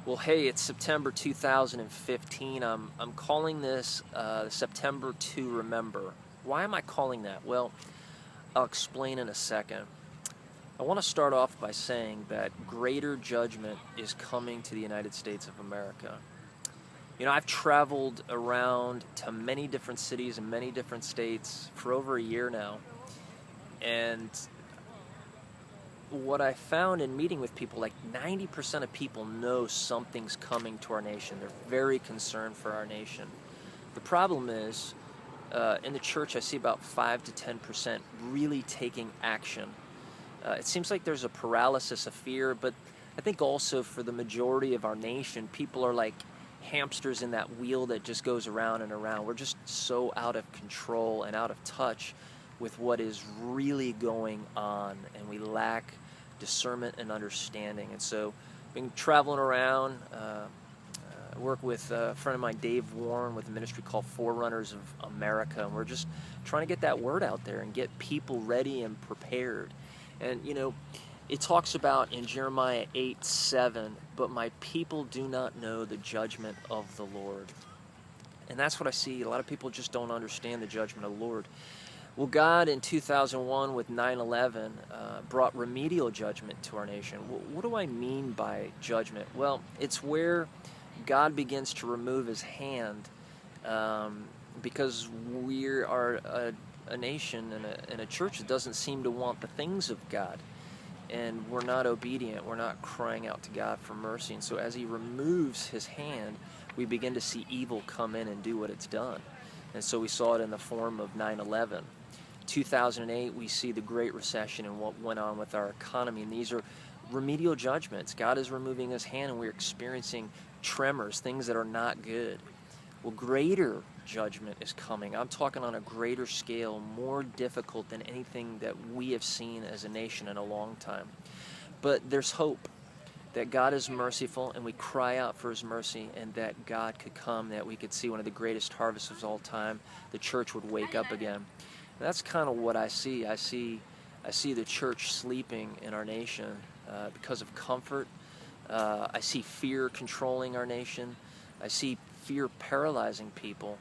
Well, hey, it's September 2015. I'm calling this September to Remember. Why am I calling that? Well, I'll explain in a second. I want to start off by saying that greater judgment is coming to the United States of America. You know, I've traveled around to many different cities and many different states for over a year now, and what I found in meeting with people, like 90% of people know something's coming to our nation. They're very concerned for our nation. The problem is, in the church, I see about 5 to 10% really taking action. It seems like there's a paralysis of fear, but I think also for the majority of our nation, people are like hamsters in that wheel that just goes around and around. We're just so out of control and out of touch with what is really going on, and we lack discernment and understanding. And so, been traveling around. I work with a friend of mine, Dave Warren, with a ministry called Forerunners of America, and we're just trying to get that word out there and get people ready and prepared. And you know, it talks about in Jeremiah 8:7, "But my people do not know the judgment of the Lord." And that's what I see. A lot of people just don't understand the judgment of the Lord. Well, God in 2001 with 9/11 brought remedial judgment to our nation. What do I mean by judgment? Well, it's where God begins to remove his hand because we are a nation and a church that doesn't seem to want the things of God. And we're not obedient. We're not crying out to God for mercy. And so as he removes his hand, we begin to see evil come in and do what it's done. And so we saw it in the form of 9/11. 2008, we see the Great Recession and what went on with our economy. And these are remedial judgments. God is removing his hand, and we're experiencing tremors, things that are not good. Well, greater judgment is coming. I'm talking on a greater scale, more difficult than anything that we have seen as a nation in a long time. But there's hope that God is merciful, and we cry out for his mercy, and that God could come, that we could see one of the greatest harvests of all time. The church would wake up again. And that's kind of what I see. I see the church sleeping in our nation because of comfort. I see fear controlling our nation. I see fear paralyzing people,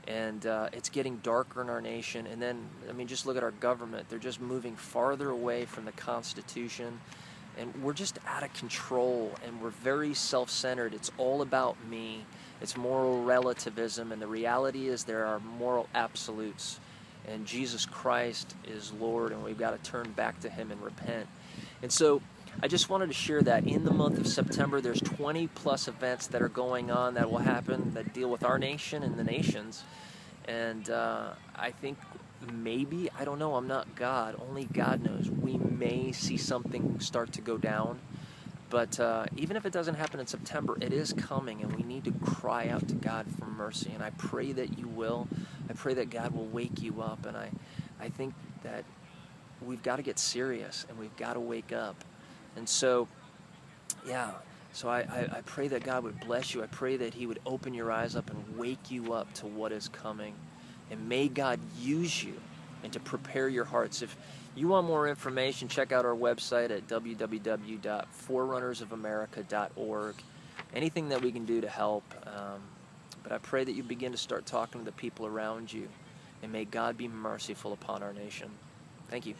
and it's getting darker in our nation. And then, I mean, just look at our government. They're just moving farther away from the Constitution, and we're just out of control, and we're very self-centered. It's all about me. It's moral relativism, and the reality is there are moral absolutes, and Jesus Christ is Lord, and we've got to turn back to him and repent. And so I just wanted to share that in the month of September, there's 20 plus events that are going on that will happen that deal with our nation and the nations. And I think maybe, I don't know, I'm not God, only God knows. We may see something start to go down. But even if it doesn't happen in September, it is coming, and we need to cry out to God for mercy. And I pray that you will. I pray that God will wake you up. And I think that we've got to get serious, and we've got to wake up. And so, yeah, so I pray that God would bless you. I pray that he would open your eyes up and wake you up to what is coming. And may God use you and to prepare your hearts. If you want more information, check out our website at www.forerunnersofamerica.org. Anything that we can do to help. But I pray that you begin to start talking to the people around you. And may God be merciful upon our nation. Thank you.